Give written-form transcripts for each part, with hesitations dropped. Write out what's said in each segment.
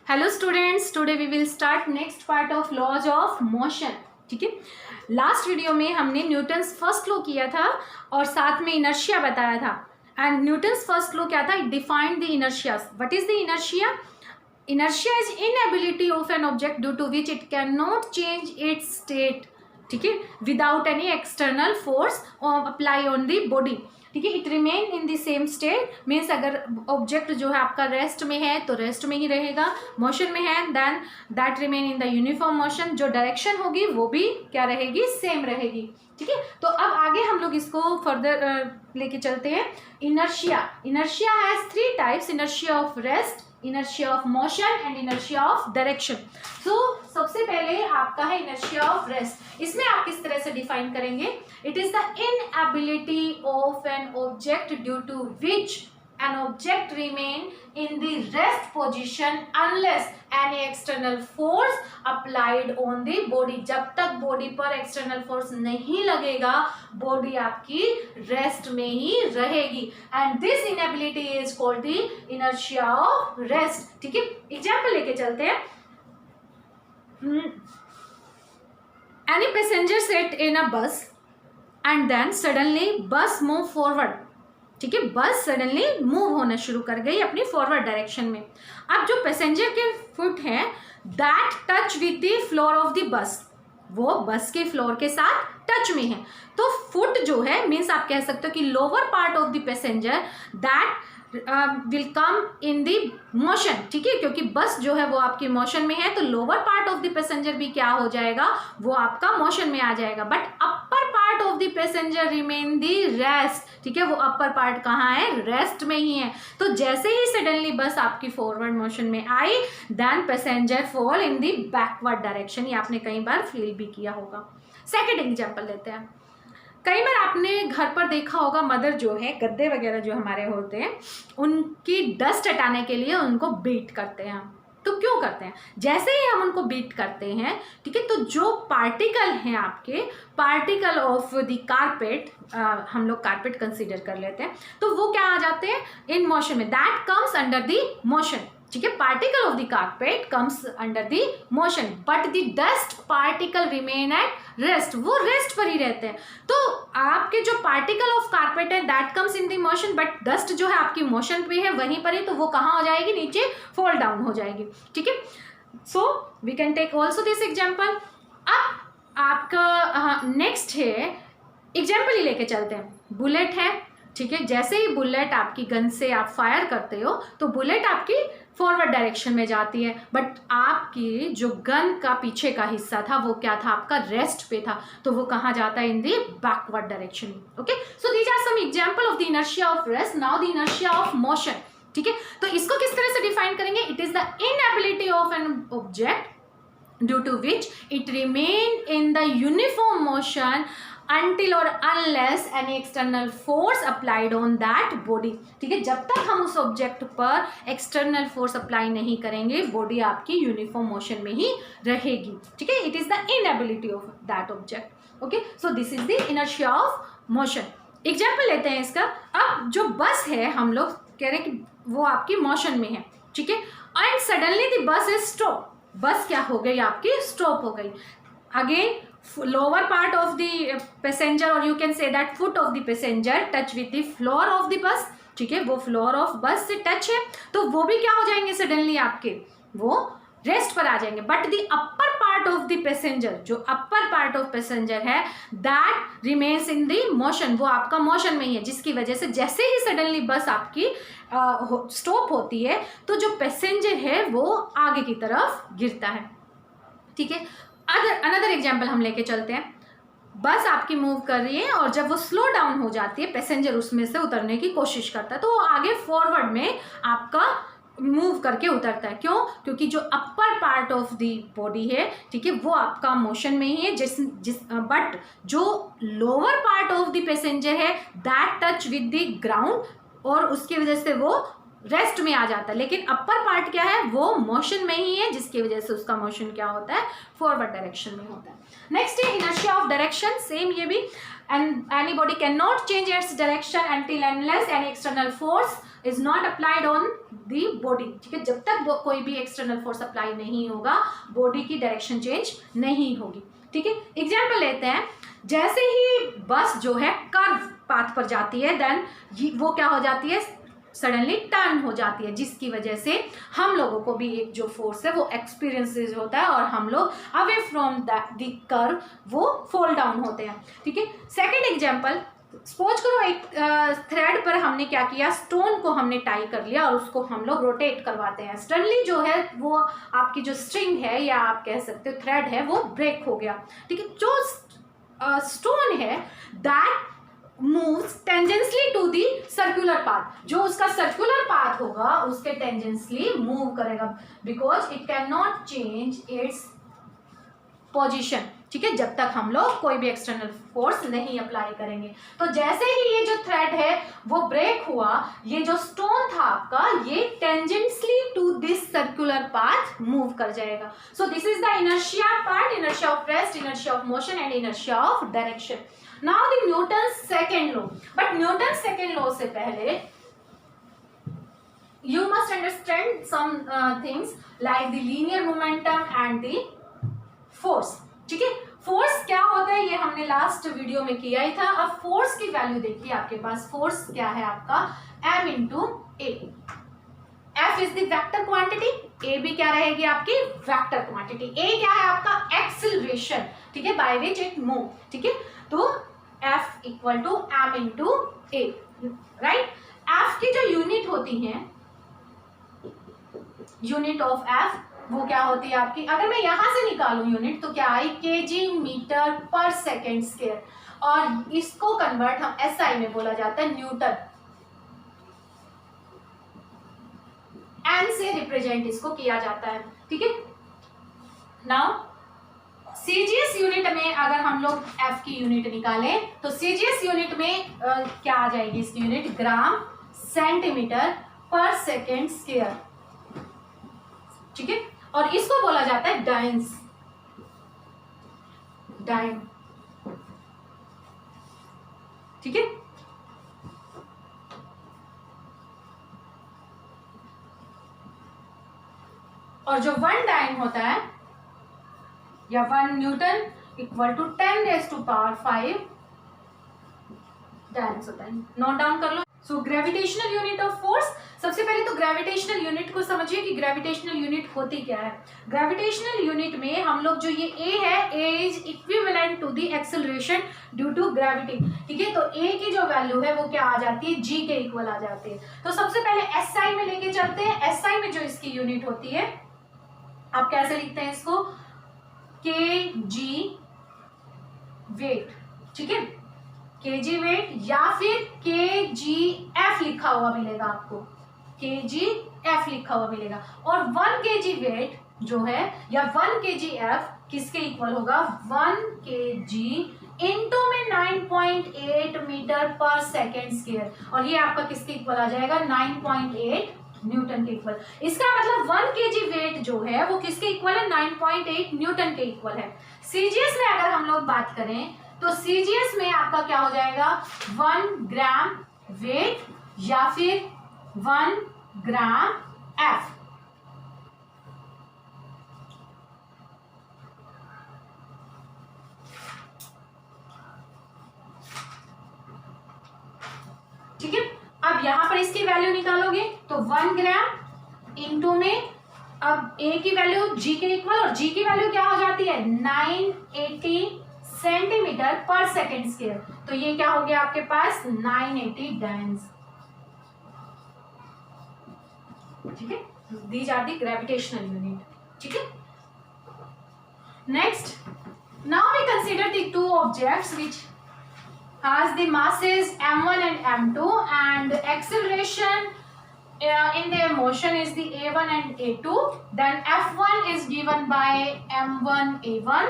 Hello students, today we will start next part of laws of motion. ठीक है, last video में हमने Newton's first law किया था और साथ में इनर्शिया बताया था। एंड न्यूटन्स फर्स्ट लॉ क्या था? It defined the inertia. What is the inertia? Inertia is inability of an object due to which it can not change its state, ठीक है, without any external force apply on the body. ठीक है, it remain in the same state, means अगर object जो है आपका rest में है तो रेस्ट में ही रहेगा, मोशन में है then that remain in the uniform motion. जो डायरेक्शन होगी वो भी क्या रहेगी? सेम रहेगी। ठीक है, तो अब आगे हम लोग इसको फर्दर लेके चलते हैं। Inertia, inertia has three types: inertia of rest, inertia of motion and inertia of direction. तो सबसे पहले आपका है इनर्शिया ऑफ रेस्ट। इसमें आप किस तरह से डिफाइन करेंगे? It is the inability of an object due to which an object remain in the rest position unless any external force applied on the body। जब तक बॉडी पर एक्सटर्नल फोर्स नहीं लगेगा बॉडी आपकी रेस्ट में ही रहेगी। And this inability is called the inertia of rest. ठीक है, एग्जाम्पल लेके चलते हैं। Any passenger sat in a bus and then suddenly bus move forward। ठीक है, बस सडनली मूव होना शुरू कर गई अपनी फॉरवर्ड डायरेक्शन में। अब जो पैसेंजर के फुट हैं that touch with the floor of the बस, वो बस के फ्लोर के साथ टच में है। तो फुट जो है मीन्स आप कह सकते हो कि lower part of the passenger that will come in the motion. ठीक है, क्योंकि बस जो है वो आपकी मोशन में है तो lower part of the passenger भी क्या हो जाएगा? वो आपका मोशन में आ जाएगा। But upper part of the passenger remain the rest. ठीक है, वो अपर पार्ट कहाँ है? रेस्ट में ही है। तो जैसे ही सडनली बस आपकी फॉरवर्ड मोशन में आई then passenger fall in the backward direction. ये आपने कई बार फील भी किया होगा। सेकेंड एग्जाम्पल लेते हैं। कई बार आपने घर पर देखा होगा मदर जो है गद्दे वगैरह जो हमारे होते हैं उनकी डस्ट हटाने के लिए उनको बीट करते हैं। तो क्यों करते हैं? जैसे ही हम उनको बीट करते हैं, ठीक है, तो जो पार्टिकल हैं आपके पार्टिकल ऑफ द कारपेट, हम लोग कारपेट कंसीडर कर लेते हैं, तो वो क्या आ जाते हैं? इन मोशन में, that comes under the motion. ठीक है, particle of the carpet comes under the motion but the dust particle remain at rest. वो रेस्ट पर ही रहते हैं। तो आपके जो पार्टिकल ऑफ कारपेट है that comes in the motion but dust जो है आपकी मोशन पे है वहीं पर ही, तो वो कहाँ हो जाएगी? नीचे फॉल डाउन हो जाएगी। ठीक है, so we can take also this example. अब आपका नेक्स्ट है एग्जाम्पल ही लेके चलते हैं। बुलेट है, ठीक है, जैसे ही बुलेट आपकी गन से आप फायर करते हो तो बुलेट आपकी फॉरवर्ड डायरेक्शन में जाती है बट आपकी जो गन का पीछे का हिस्सा था वो क्या था? आपका रेस्ट पे था, तो वो कहाँ जाता है? In the backward direction. Okay, so these are some example of the inertia of rest. Now the inertia of motion. ठीक है, तो इसको किस तरह से डिफाइन करेंगे? It is the inability of an object due to which it remain in the uniform motion until or unless any external force applied on that body। ठीक है, जब तक हम उस ऑब्जेक्ट पर एक्सटर्नल फोर्स अप्लाई नहीं करेंगे बॉडी आपकी यूनिफॉर्म मोशन में ही रहेगी। ठीक है, it is the inability of that object. Okay, so this is the inertia of motion. Example लेते हैं इसका। अब जो बस है हम लोग कह रहे हैं कि वो आपकी मोशन में है, ठीक है, and suddenly the bus is stop. Bus क्या हो गई? आपकी स्टॉप हो गई। Again lower part of the passenger और you can say that foot of the passenger touch with the floor of the bus. ठीक है, वो फ्लोर ऑफ बस से टच है तो वो भी क्या हो जाएंगे? सडनली आपके वो रेस्ट पर आ जाएंगे। But the upper part of the passenger, जो अपर पार्ट ऑफ पैसेंजर है that remains in the motion, वो आपका मोशन में ही है, जिसकी वजह से जैसे ही सडनली बस आपकी स्टॉप होती है तो जो पैसेंजर है वो आगे की तरफ गिरता है। ठीक है, अनदर एग्जाम्पल हम लेके चलते हैं। बस आपकी मूव कर रही है और जब वो स्लो डाउन हो जाती है पैसेंजर उसमें से उतरने की कोशिश करता है तो वो आगे फॉरवर्ड में आपका मूव करके उतरता है। क्यों? क्योंकि जो upper part of the body है, ठीक है, वो आपका मोशन में ही है, बट जो lower part of the passenger है that touch with the ground और उसकी वजह से वो रेस्ट में आ जाता है। लेकिन अपर पार्ट क्या है? वो मोशन में ही है, जिसकी वजह से उसका मोशन क्या होता है? फॉरवर्ड डायरेक्शन में होता है। नेक्स्ट है इनर्शिया ऑफ डायरेक्शन। सेम ये भी, and any body can not change its direction until unless any external force is not applied on the body, ठीक है, जब तक कोई भी एक्सटर्नल फोर्स अप्लाई नहीं होगा बॉडी की डायरेक्शन चेंज नहीं होगी, ठीक है। एग्जाम्पल लेते हैं, जैसे ही बस जो है कर्व पाथ पर जाती है देन वो क्या हो जाती है, सडनली टर्न हो जाती है, जिसकी वजह से हम लोगों को भी एक जो फोर्स है वो एक्सपीरियंस होता है और हम लोग अवे फ्रॉम द कर्व वो फॉल डाउन होते हैं, ठीक है। सेकेंड एग्जाम्पल, सपोज करो एक थ्रेड पर हमने क्या किया, स्टोन को हमने टाई कर लिया और उसको हम लोग रोटेट करवाते हैं, सडनली जो है वो आपकी जो स्ट्रिंग है या आप कह सकते हो थ्रेड है वो ब्रेक हो गया, ठीक है। जो स्टोन है that moves tangentially to the circular path, जो उसका सर्कुलर पाथ होगा उसके टेंजेंसली मूव करेगा because it can not change its position, ठीक है, जब तक हम लोग कोई भी एक्सटर्नल फोर्स नहीं अप्लाई करेंगे। तो जैसे ही ये जो थ्रेड है वो ब्रेक हुआ, ये जो स्टोन था आपका ये tangentially to this circular path move कर जाएगा। So this is the inertia part, inertia of rest, inertia of motion and inertia of direction. Now the Newton second law, but Newton second law से पहले you must understand some things like the linear momentum and the force, ठीक है। Force क्या होता है ये हमने last video में किया ही था। अब फोर्स की वैल्यू देखिए, आपके पास फोर्स क्या है आपका m into A, F is the vector quantity, A भी क्या रहेगी आपकी वेक्टर क्वांटिटी, A क्या है आपका एक्सेलरेशन, ठीक है, बाय विच इट मूव, ठीक है। तो F equal to m into a, right. F की जो यूनिट होती है, यूनिट ऑफ F वो क्या होती है आपकी, अगर मैं यहां से निकालूं यूनिट तो क्या आई, केजी मीटर पर सेकेंड स्क्वायर, और इसको कन्वर्ट हम एसआई में बोला जाता है न्यूटन, एन से रिप्रेजेंट इसको किया जाता है, ठीक है। नाउ सीजीएस यूनिट में अगर हम लोग एफ की यूनिट निकालें तो सीजीएस यूनिट में क्या आ जाएगी इसकी यूनिट, ग्राम सेंटीमीटर पर सेकेंड स्क्वायर, ठीक है। और इसको बोला जाता है डाइन्स, डाइन, ठीक है। और जो 1 डाइन होता है या 1 न्यूटन इक्वल टू 10⁵ डाइन्स होता है, नोट डाउन कर लो। So gravitational unit of force, सबसे पहले तो ग्रेविटेशनल यूनिट को समझिए कि ग्रेविटेशनल यूनिट होती क्या है। ग्रेविटेशनल यूनिट में हम लोग जो ये ए है, A is equivalent to the acceleration due to gravity, ठीक है। तो ए की जो वैल्यू है वो क्या आ जाती है, जी के इक्वल आ जाती है। तो सबसे पहले एसआई में लेके चलते हैं। एसआई में जो इसकी यूनिट होती है, आप कैसे लिखते हैं इसको, के जी वेट, ठीक है, केजी वेट या फिर के जी एफ लिखा हुआ मिलेगा आपको, के जी एफ लिखा हुआ मिलेगा। और 1 केजी वेट जो है या 1 केजी एफ किसके इक्वल होगा, 1 केजी इंटू में 9.8 मीटर पर सेकेंड स्क्वायर, और ये आपका किसके इक्वल आ जाएगा, 9.8 न्यूटन के इक्वल। इसका मतलब 1 केजी वेट जो है वो किसके इक्वल है, 9.8 न्यूटन के इक्वल है। सीजीएस में अगर हम लोग बात करें तो सीजीएस में आपका क्या हो जाएगा, 1 ग्राम वेट या फिर 1 ग्राम एफ, ठीक है। अब यहां पर इसकी वैल्यू निकालोगे तो 1 ग्राम इंटू में, अब ए की वैल्यू जी के इक्वल, और जी की वैल्यू क्या हो जाती है, 980 सेंटीमीटर पर सेकेंड स्क्वायर। तो ये क्या हो गया आपके पास, 980 डाइन्स, ठीक है। These are the gravitational unit, ठीक है। Next, now we consider the 2 objects which has the masses m1 and m2 and acceleration in their motion is the a1 and a2. Then f1 is given by m1 a1,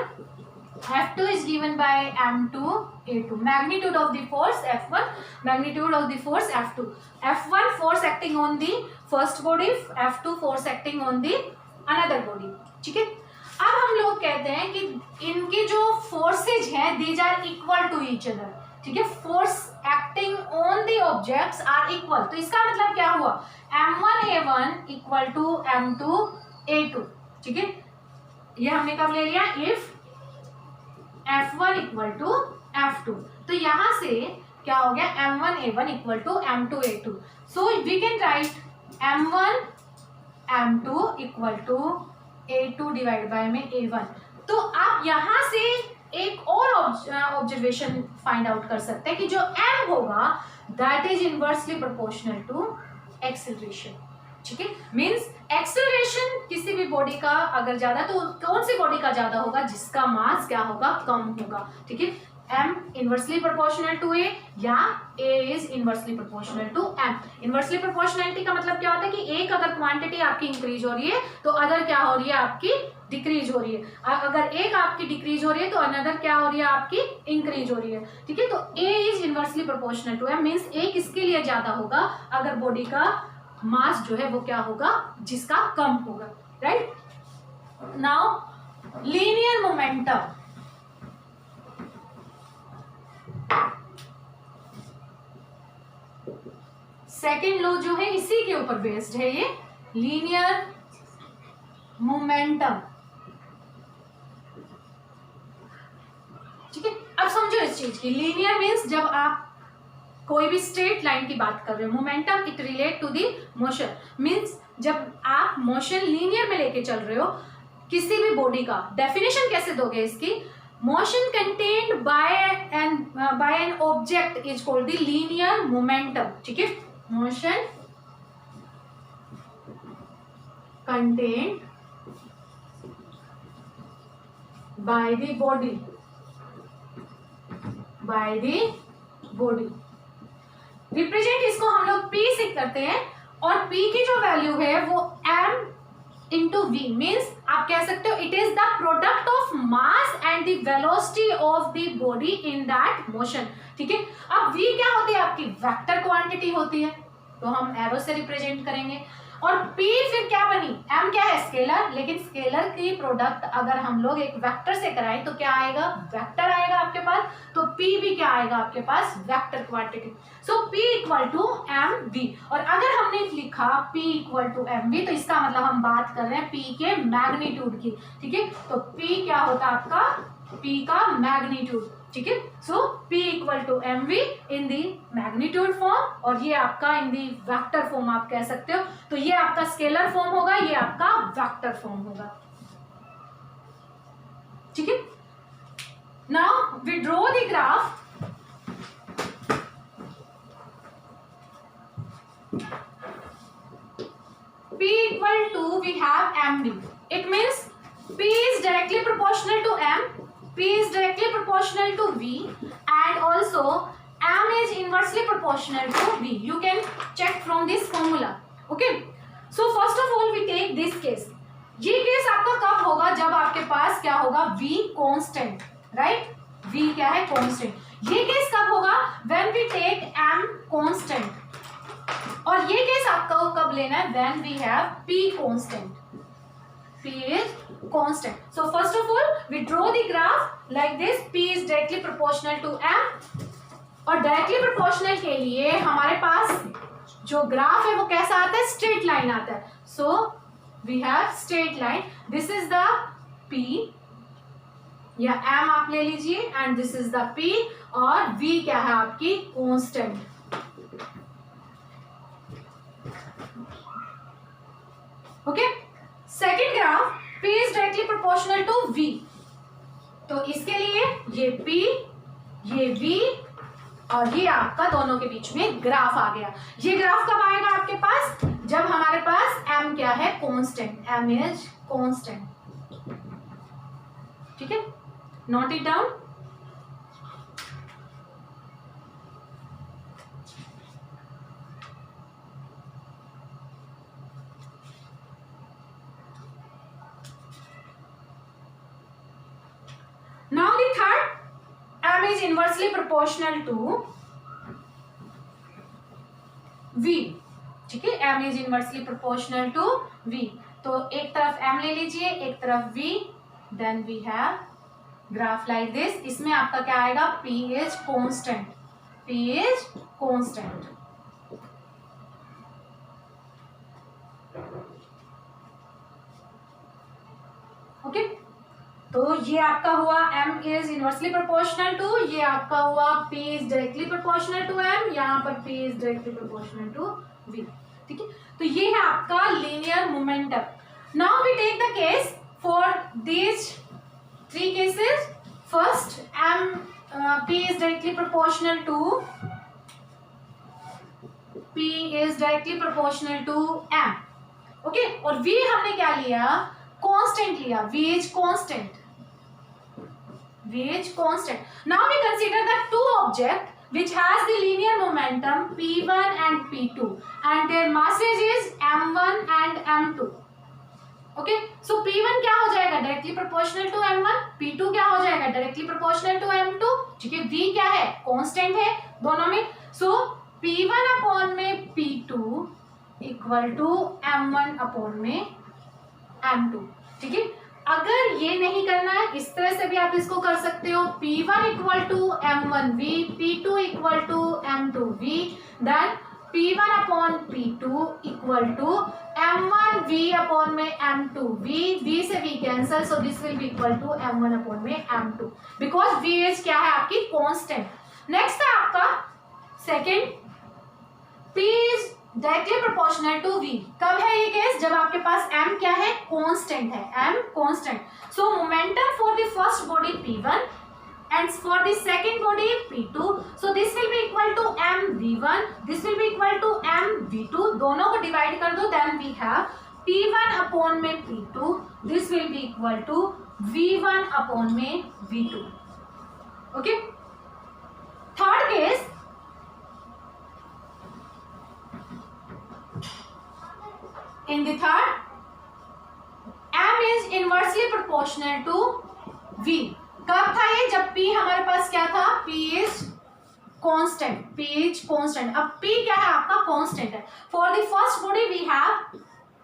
f2 is given by m2 a2. Magnitude of the force f1, magnitude of the force f2. f1 force acting on the first body, f2 force acting on the another body, ठीक है। अब हम लोग कहते हैं कि इनके जो फोर्सेज हैं these are equal to each other, ठीक है। Force acting on the objects are equal, तो इसका मतलब क्या हुआ, m1a1 इक्वल टू m2a2, ठीक है, ये हमने कब ले लिया, if f1 equal to f2, तो यहां से क्या हो गया, m1a1 equal to m2a2, so we can write m1 m2 equal to a2 divide by में a1। तो आप यहां से एक और ऑब्जर्वेशन फाइंड आउट कर सकते हैं कि जो m होगा that is inversely proportional to acceleration, ठीक है, मींस एक्सेलरेशन किसी भी बॉडी का अगर ज्यादा, तो कौन सी बॉडी का ज्यादा होगा, जिसका मास क्या होगा, कम होगा, ठीक है, m inversely proportional to a या a is inversely proportional to m। Inversely proportionality का मतलब क्या होता है कि एक अगर क्वांटिटी आपकी इंक्रीज हो रही है तो अदर क्या हो रही है, आपकी डिक्रीज हो रही है, अगर एक आपकी डिक्रीज हो रही है तो अनदर क्या हो रही है, आपकी इंक्रीज हो रही है, ठीक है, तो a is inversely proportional to m, means a किसके लिए ज्यादा होगा, अगर बॉडी का मास जो है वो क्या होगा, जिसका कम होगा, right. Now linear momentum, second law जो है इसी के ऊपर बेस्ड है, ये लीनियर मोमेंटम, ठीक है। अब समझो इस चीज की, लीनियर मींस जब आप कोई भी स्ट्रेट लाइन की बात कर रहे हो, momentum it relate to the motion, means जब आप मोशन लीनियर में लेके चल रहे हो किसी भी बॉडी का, डेफिनेशन कैसे दोगे इसकी, motion contained by an object is called the linear momentum, ठीक है, motion contained by the body, by the body, represent इसको हम लोग P से करते हैं, और P की जो वैल्यू है वो m इंटू वी, मीन्स आप कह सकते हो it is the product of mass and the velocity of the body in that motion, ठीक है। अब v क्या होती है, आपकी वेक्टर क्वांटिटी होती है, तो हम एरो से रिप्रेजेंट करेंगे, और p फिर क्या बनी, m क्या है, स्केलर, लेकिन स्केलर की प्रोडक्ट अगर हम लोग एक वेक्टर से कराएं तो क्या आएगा, वेक्टर आएगा आपके पास, तो p भी क्या आएगा आपके पास, vector quantity, so p equal to M V, और अगर हमने लिखा p equal to M V तो इसका मतलब हम बात कर रहे हैं p के मैग्नीट्यूड की, ठीक है, तो p क्या होता है आपका, p का मैग्नीट्यूड, ठीक है, so p equal to M v in the magnitude form, और ये आपका इन दी वेक्टर फॉर्म आप कह सकते हो, तो ये आपका स्केलर फॉर्म होगा, ये आपका वेक्टर फॉर्म होगा, ठीक है। Now we draw the graph, p equal to we have mv, it means p is directly proportional to m, p is directly proportional to v, and also m is inversely proportional to v, you can check from this formula, okay। so first of all we take this case, ये case आपका कब होगा, जब आपके पास क्या होगा, v constant, right, v क्या है, कांस्टेंट, ये केस कब होगा, when we take m constant, और ये केस आपको कब लेना है, when we have p constant, p is constant, so first of all we draw the graph like this, p is directly proportional to m, और directly proportional के लिए हमारे पास जो ग्राफ है वो कैसा आता है, स्ट्रेट लाइन आता है, so we have straight line, this is the p या m आप ले लीजिए, and this is the p, और v क्या है आपकी constant, okay. Second graph, p is directly proportional to v, तो इसके लिए ये p, ये v, और ये आपका दोनों के बीच में ग्राफ आ गया। ये ग्राफ कब आएगा आपके पास, जब हमारे पास m क्या है, कांस्टेंट, m is कांस्टेंट, ठीक है, note it down. Now the third, m is inversely proportional to v, ठीक है, m is inversely proportional to v, तो एक तरफ m ले लीजिए, एक तरफ v, then we have graph like this, इसमें आपका क्या आएगा, p is constant, p is constant, तो ये आपका हुआ m is inversely proportional to, ये आपका हुआ p is directly proportional to m, यहाँ पर p is directly proportional to v। ठीक है, तो ये है आपका linear momentum. Now we take the case for these 3 cases. फर्स्ट p is directly proportional to m, okay, और v हमने क्या लिया, कांस्टेंट लिया, v is constant। Now we consider the two objects which has the linear momentum p1 and p2 and their masses is m1 and m2। Okay, so p1 क्या हो जाएगा, directly proportional to m1, p2 क्या हो जाएगा, directly proportional to m2। ठीक है, v क्या है, कांस्टेंट है दोनों में। सो p1 अपॉन में p2 equal to m1 upon में m2। ठीक है, अगर ये नहीं करना है, इस तरह से भी आप इसको कर सकते हो, p1 equal to m1v, p2 equal to m2v, then p1 upon p2 equal to m1v upon में m2v, v से v cancel, so this will be equal to m1 upon में m2, बिकॉज v इज क्या है आपकी constant. Next है आपका second, p is directly proportional to v। कब है ये केस, जब आपके पास m क्या है, कांस्टेंट है, m constant. So momentum for the first body p1 and for the second body p2, so this will be equal to mv1, this will be equal to mv2, दोनों को divide कर दो, then we have p1 upon में p2, this will be equal to v1 upon में v2। Okay, third case, in the third, m is inversely proportional to v। कब था ये, जब p हमारे पास क्या था, p is constant। अब p क्या है आपका, कांस्टेंट है। For the first body we have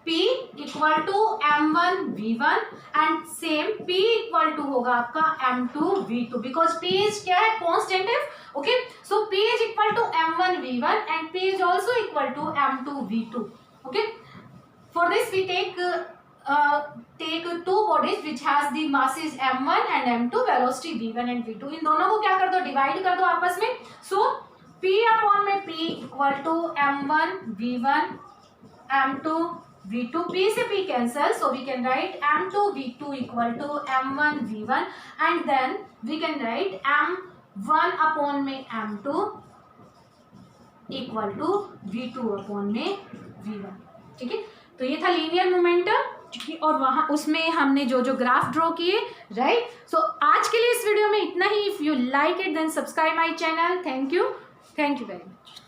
p equal to m1 v1 and same p equal to होगा आपका m2 v2, because p is क्या है, कांस्टेंट है। Okay, so p is equal to m1 v1 and p is also equal to m2 v2। Okay, for this we take two bodies which has the masses m1 and m2, velocity v1 and v2, इन दोनों को क्या कर दो, divide कर दो आपस में। So p upon में p equal to m1 v1 m2 v2, p से p cancel, so we can write m2 v2 equal to m1 v1 and then we can write m1 upon में m2 equal to v2 upon में v1। ठीक है, तो ये था linear momentum, और वहाँ उसमें हमने जो ग्राफ ड्रॉ किए, राइट। सो आज के लिए इस वीडियो में इतना ही। If you like it then subscribe my channel. Thank you very much.